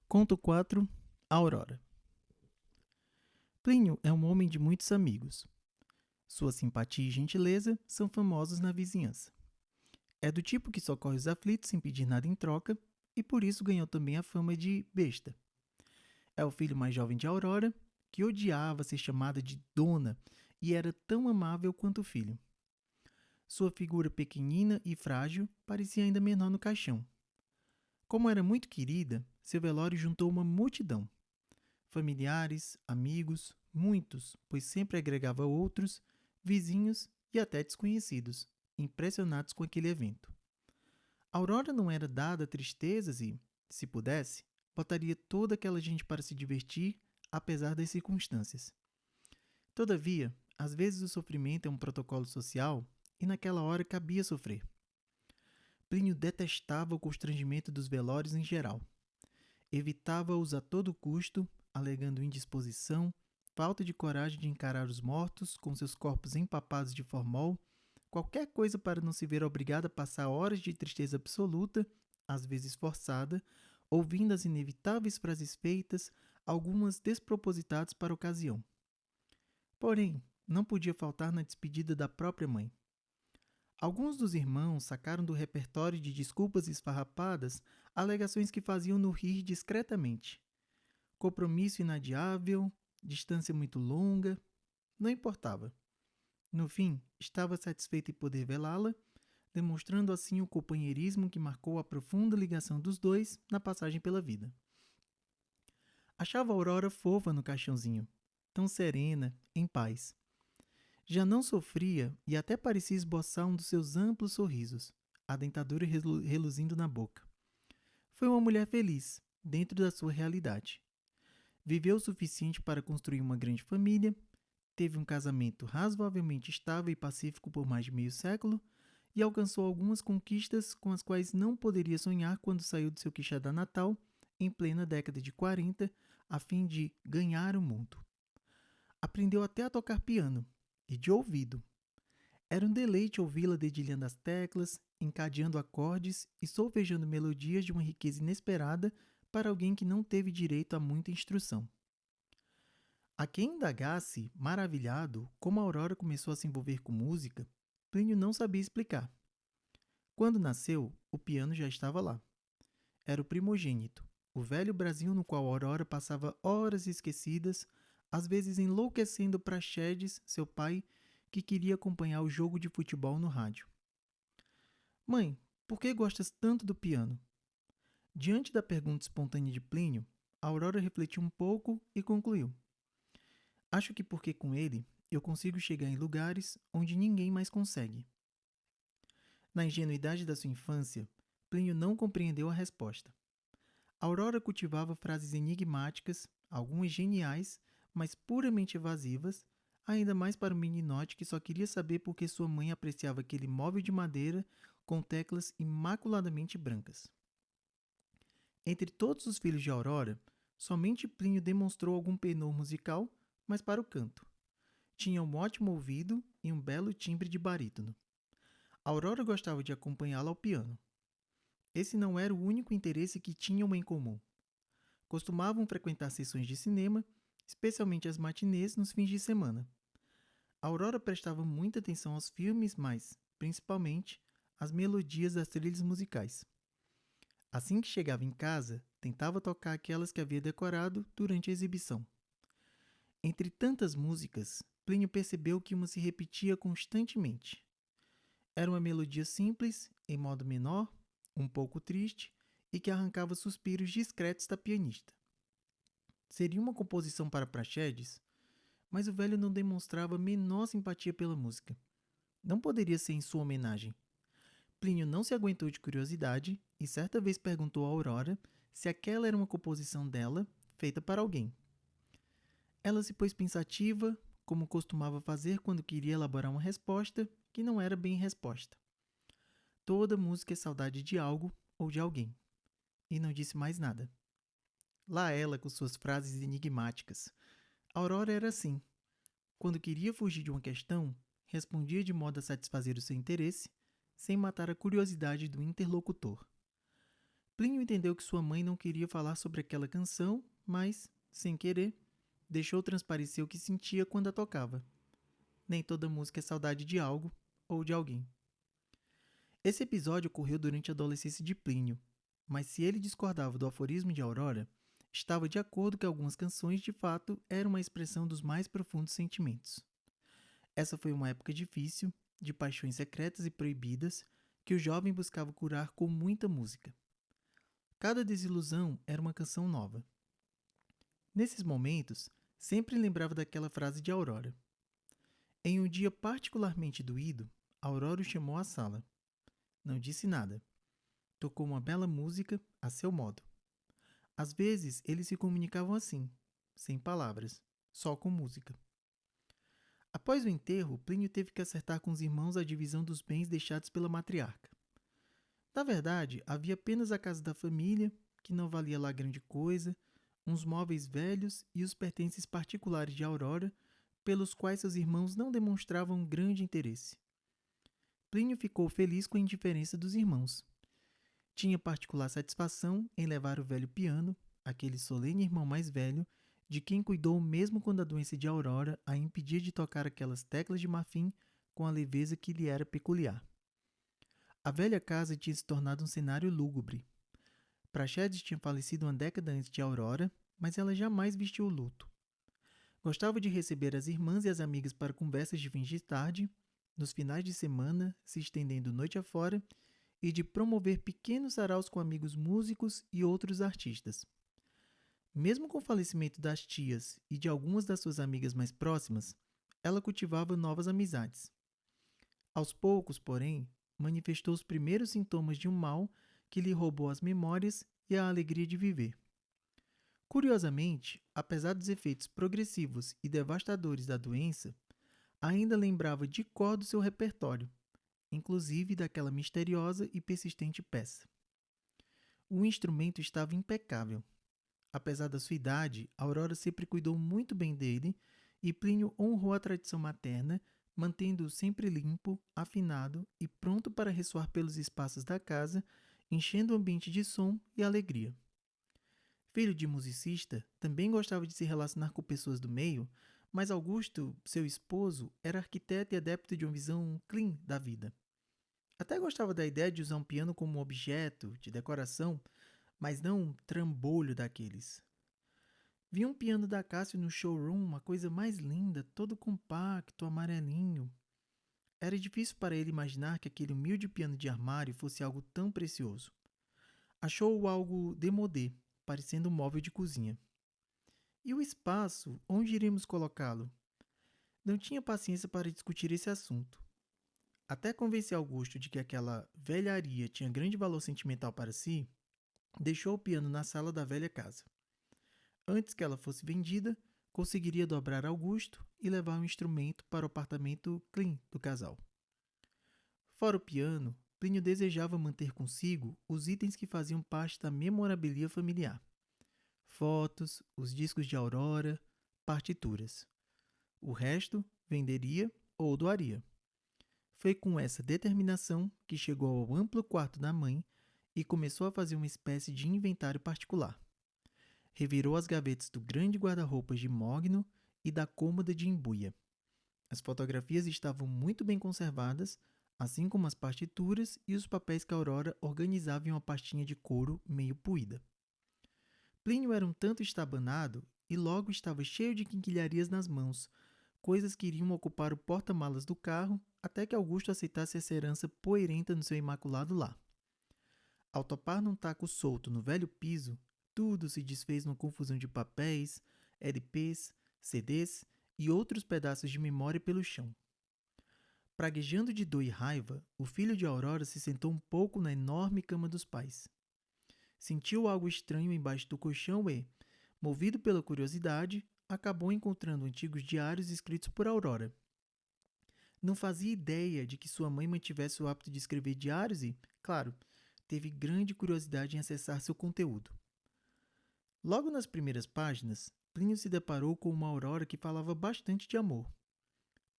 Conto 4. Aurora. Plínio é um homem de muitos amigos. Sua simpatia e gentileza são famosos na vizinhança. É do tipo que socorre os aflitos sem pedir nada em troca e por isso ganhou também a fama de besta. É o filho mais jovem de Aurora, que odiava ser chamada de dona e era tão amável quanto o filho. Sua figura pequenina e frágil parecia ainda menor no caixão. Como era muito querida, seu velório juntou uma multidão. Familiares, amigos, muitos, pois sempre agregava outros, vizinhos e até desconhecidos, impressionados com aquele evento. Aurora não era dada a tristezas e, se pudesse, botaria toda aquela gente para se divertir, apesar das circunstâncias. Todavia, às vezes o sofrimento é um protocolo social e naquela hora cabia sofrer. Plínio detestava o constrangimento dos velórios em geral. Evitava-os a todo custo, alegando indisposição, falta de coragem de encarar os mortos com seus corpos empapados de formol, qualquer coisa para não se ver obrigado a passar horas de tristeza absoluta, às vezes forçada, ouvindo as inevitáveis frases feitas, algumas despropositadas para a ocasião. Porém, não podia faltar na despedida da própria mãe. Alguns dos irmãos sacaram do repertório de desculpas esfarrapadas alegações que faziam-no rir discretamente. Compromisso inadiável, distância muito longa, não importava. No fim, estava satisfeito em poder velá-la, demonstrando assim o companheirismo que marcou a profunda ligação dos dois na passagem pela vida. Achava a Aurora fofa no caixãozinho, tão serena, em paz. Já não sofria e até parecia esboçar um dos seus amplos sorrisos, a dentadura reluzindo na boca. Foi uma mulher feliz, dentro da sua realidade. Viveu o suficiente para construir uma grande família, teve um casamento razoavelmente estável e pacífico por mais de meio século e alcançou algumas conquistas com as quais não poderia sonhar quando saiu de seu quixadá natal, em plena década de 40, a fim de ganhar o mundo. Aprendeu até a tocar piano, e de ouvido. Era um deleite ouvi-la dedilhando as teclas, encadeando acordes e solfejando melodias de uma riqueza inesperada para alguém que não teve direito a muita instrução. A quem indagasse, maravilhado, como a Aurora começou a se envolver com música, Plínio não sabia explicar. Quando nasceu, o piano já estava lá. Era o primogênito, o velho Brasil no qual a Aurora passava horas esquecidas, às vezes enlouquecendo Praxedes, seu pai, que queria acompanhar o jogo de futebol no rádio. Mãe, por que gostas tanto do piano? Diante da pergunta espontânea de Plínio, a Aurora refletiu um pouco e concluiu. Acho que porque com ele eu consigo chegar em lugares onde ninguém mais consegue. Na ingenuidade da sua infância, Plínio não compreendeu a resposta. Aurora cultivava frases enigmáticas, algumas geniais, mas puramente evasivas, ainda mais para um meninote que só queria saber por que sua mãe apreciava aquele móvel de madeira com teclas imaculadamente brancas. Entre todos os filhos de Aurora, somente Plínio demonstrou algum penor musical, mas para o canto. Tinha um ótimo ouvido e um belo timbre de barítono. Aurora gostava de acompanhá-la ao piano. Esse não era o único interesse que tinham em comum. Costumavam frequentar sessões de cinema, especialmente as matinês nos fins de semana. Aurora prestava muita atenção aos filmes, mas, principalmente, às melodias das trilhas musicais. Assim que chegava em casa, tentava tocar aquelas que havia decorado durante a exibição. Entre tantas músicas, Plínio percebeu que uma se repetia constantemente. Era uma melodia simples, em modo menor, um pouco triste e que arrancava suspiros discretos da pianista. Seria uma composição para Praxedes, mas o velho não demonstrava a menor simpatia pela música. Não poderia ser em sua homenagem. Plínio não se aguentou de curiosidade e certa vez perguntou a Aurora se aquela era uma composição dela, feita para alguém. Ela se pôs pensativa, como costumava fazer quando queria elaborar uma resposta que não era bem resposta. Toda música é saudade de algo ou de alguém. E não disse mais nada. Lá ela com suas frases enigmáticas. A Aurora era assim. Quando queria fugir de uma questão, respondia de modo a satisfazer o seu interesse, sem matar a curiosidade do interlocutor. Plínio entendeu que sua mãe não queria falar sobre aquela canção, mas, sem querer, deixou transparecer o que sentia quando a tocava. Nem toda música é saudade de algo ou de alguém. Esse episódio ocorreu durante a adolescência de Plínio, mas se ele discordava do aforismo de Aurora, estava de acordo que algumas canções de fato eram uma expressão dos mais profundos sentimentos. Essa foi uma época difícil, de paixões secretas e proibidas, que o jovem buscava curar com muita música. Cada desilusão era uma canção nova. Nesses momentos, sempre lembrava daquela frase de Aurora. Em um dia particularmente doído, Aurora o chamou à sala. Não disse nada. Tocou uma bela música a seu modo. Às vezes, eles se comunicavam assim, sem palavras, só com música. Após o enterro, Plínio teve que acertar com os irmãos a divisão dos bens deixados pela matriarca. Na verdade, havia apenas a casa da família, que não valia lá grande coisa, uns móveis velhos e os pertences particulares de Aurora, pelos quais seus irmãos não demonstravam grande interesse. Plínio ficou feliz com a indiferença dos irmãos. Tinha particular satisfação em levar o velho piano, aquele solene irmão mais velho, de quem cuidou mesmo quando a doença de Aurora a impedia de tocar aquelas teclas de marfim com a leveza que lhe era peculiar. A velha casa tinha se tornado um cenário lúgubre. Praxedes tinha falecido uma década antes de Aurora, mas ela jamais vestiu o luto. Gostava de receber as irmãs e as amigas para conversas de fins de tarde, nos finais de semana, se estendendo noite afora, e de promover pequenos saraus com amigos músicos e outros artistas. Mesmo com o falecimento das tias e de algumas das suas amigas mais próximas, ela cultivava novas amizades. Aos poucos, porém, manifestou os primeiros sintomas de um mal que lhe roubou as memórias e a alegria de viver. Curiosamente, apesar dos efeitos progressivos e devastadores da doença, ainda lembrava de cor do seu repertório, inclusive daquela misteriosa e persistente peça. O instrumento estava impecável. Apesar da sua idade, Aurora sempre cuidou muito bem dele e Plínio honrou a tradição materna, mantendo-o sempre limpo, afinado e pronto para ressoar pelos espaços da casa, enchendo o ambiente de som e alegria. Filho de musicista, também gostava de se relacionar com pessoas do meio, mas Augusto, seu esposo, era arquiteto e adepto de uma visão clean da vida. Até gostava da ideia de usar um piano como um objeto de decoração, mas não um trambolho daqueles. Vi um piano da Cássio no showroom, uma coisa mais linda, todo compacto, amarelinho. Era difícil para ele imaginar que aquele humilde piano de armário fosse algo tão precioso. Achou-o algo démodé, parecendo um móvel de cozinha. E o espaço? Onde iremos colocá-lo? Não tinha paciência para discutir esse assunto. Até convencer Augusto de que aquela velharia tinha grande valor sentimental para si, deixou o piano na sala da velha casa. Antes que ela fosse vendida, conseguiria dobrar Augusto e levar o instrumento para o apartamento clean do casal. Fora o piano, Plínio desejava manter consigo os itens que faziam parte da memorabilia familiar. Fotos, os discos de Aurora, partituras. O resto venderia ou doaria. Foi com essa determinação que chegou ao amplo quarto da mãe e começou a fazer uma espécie de inventário particular. Revirou as gavetas do grande guarda-roupas de mogno e da cômoda de embuia. As fotografias estavam muito bem conservadas, assim como as partituras e os papéis que Aurora organizava em uma pastinha de couro meio puída. Plínio era um tanto estabanado e logo estava cheio de quinquilharias nas mãos, coisas que iriam ocupar o porta-malas do carro até que Augusto aceitasse essa herança poeirenta no seu imaculado lar. Ao topar num taco solto no velho piso, tudo se desfez numa confusão de papéis, LPs, CDs e outros pedaços de memória pelo chão. Praguejando de dor e raiva, o filho de Aurora se sentou um pouco na enorme cama dos pais. Sentiu algo estranho embaixo do colchão e, movido pela curiosidade, acabou encontrando antigos diários escritos por Aurora. Não fazia ideia de que sua mãe mantivesse o hábito de escrever diários e, claro, teve grande curiosidade em acessar seu conteúdo. Logo nas primeiras páginas, Plínio se deparou com uma Aurora que falava bastante de amor.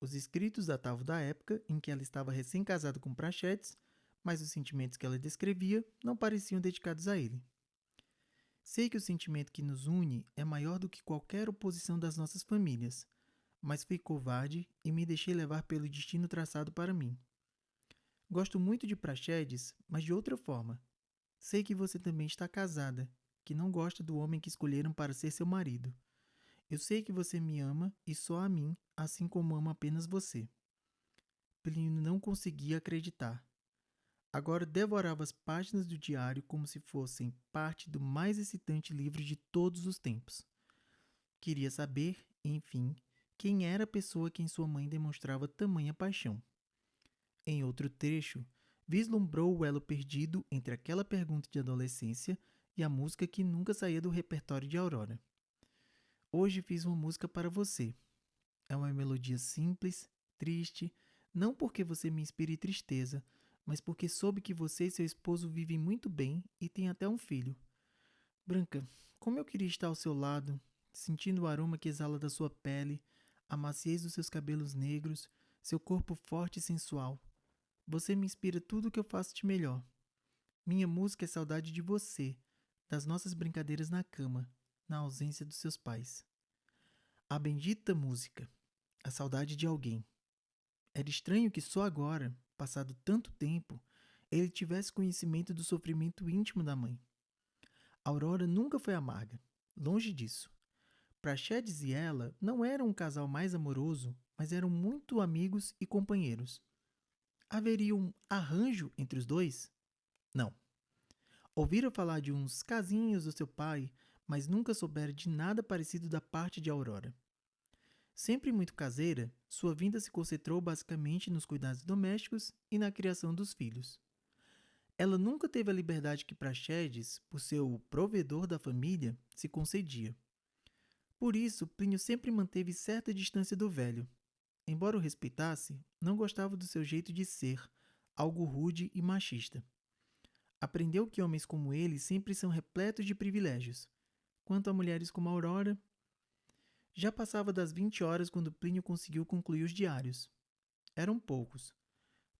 Os escritos datavam da época em que ela estava recém-casada com Praxedes, mas os sentimentos que ela descrevia não pareciam dedicados a ele. Sei que o sentimento que nos une é maior do que qualquer oposição das nossas famílias, mas fui covarde e me deixei levar pelo destino traçado para mim. Gosto muito de Praxedes, mas de outra forma. Sei que você também está casada, que não gosta do homem que escolheram para ser seu marido. Eu sei que você me ama e só a mim, assim como ama apenas você. Plínio não conseguia acreditar. Agora devorava as páginas do diário como se fossem parte do mais excitante livro de todos os tempos. Queria saber, enfim, quem era a pessoa a quem sua mãe demonstrava tamanha paixão. Em outro trecho, vislumbrou o elo perdido entre aquela pergunta de adolescência e a música que nunca saía do repertório de Aurora. Hoje fiz uma música para você. É uma melodia simples, triste, não porque você me inspire tristeza, mas porque soube que você e seu esposo vivem muito bem e têm até um filho. Branca, como eu queria estar ao seu lado, sentindo o aroma que exala da sua pele, a maciez dos seus cabelos negros, seu corpo forte e sensual. Você me inspira tudo o que eu faço de melhor. Minha música é saudade de você, das nossas brincadeiras na cama, na ausência dos seus pais. A bendita música, a saudade de alguém. Era estranho que só agora, passado tanto tempo, ele tivesse conhecimento do sofrimento íntimo da mãe. Aurora nunca foi amarga, longe disso. Praxedes e ela não eram um casal mais amoroso, mas eram muito amigos e companheiros. Haveria um arranjo entre os dois? Não. Ouviram falar de uns casinhos do seu pai, mas nunca souberam de nada parecido da parte de Aurora. Sempre muito caseira, sua vida se concentrou basicamente nos cuidados domésticos e na criação dos filhos. Ela nunca teve a liberdade que Praxedes, por ser o provedor da família, se concedia. Por isso, Plínio sempre manteve certa distância do velho. Embora o respeitasse, não gostava do seu jeito de ser, algo rude e machista. Aprendeu que homens como ele sempre são repletos de privilégios. Quanto a mulheres como Aurora, já passava das 20 horas quando Plínio conseguiu concluir os diários. Eram poucos.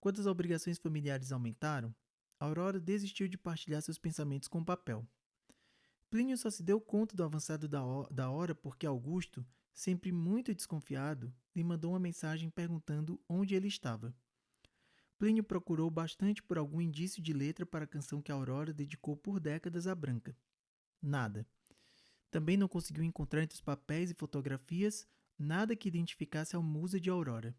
Quando as obrigações familiares aumentaram, Aurora desistiu de partilhar seus pensamentos com o papel. Plínio só se deu conta do avançado da hora porque Augusto, sempre muito desconfiado, lhe mandou uma mensagem perguntando onde ele estava. Plínio procurou bastante por algum indício de letra para a canção que Aurora dedicou por décadas a Branca. Nada. Também não conseguiu encontrar entre os papéis e fotografias nada que identificasse a musa de Aurora.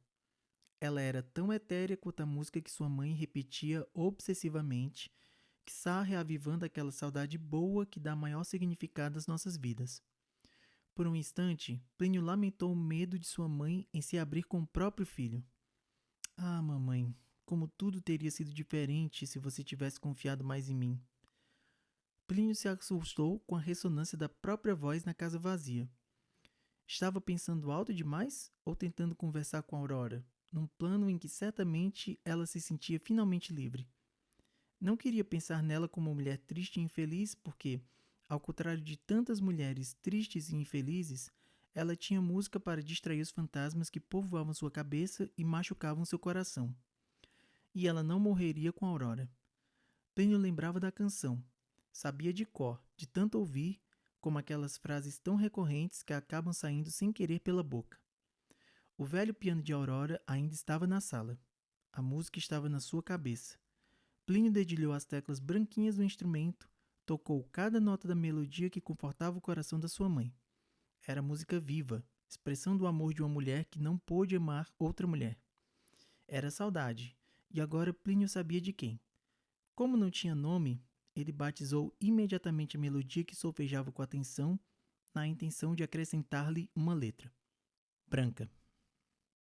Ela era tão etérea quanto a música que sua mãe repetia obsessivamente, quiçá reavivando aquela saudade boa que dá maior significado às nossas vidas. Por um instante, Plínio lamentou o medo de sua mãe em se abrir com o próprio filho. Ah, mamãe, como tudo teria sido diferente se você tivesse confiado mais em mim. Plínio se assustou com a ressonância da própria voz na casa vazia. Estava pensando alto demais ou tentando conversar com Aurora, num plano em que certamente ela se sentia finalmente livre? Não queria pensar nela como uma mulher triste e infeliz porque, ao contrário de tantas mulheres tristes e infelizes, ela tinha música para distrair os fantasmas que povoavam sua cabeça e machucavam seu coração. E ela não morreria com Aurora. Plínio lembrava da canção. Sabia de cor, de tanto ouvir, como aquelas frases tão recorrentes que acabam saindo sem querer pela boca. O velho piano de Aurora ainda estava na sala. A música estava na sua cabeça. Plínio dedilhou as teclas branquinhas do instrumento, tocou cada nota da melodia que confortava o coração da sua mãe. Era música viva, expressão do amor de uma mulher que não pôde amar outra mulher. Era saudade, e agora Plínio sabia de quem. Como não tinha nome, ele batizou imediatamente a melodia que solfejava com atenção, na intenção de acrescentar-lhe uma letra. Branca.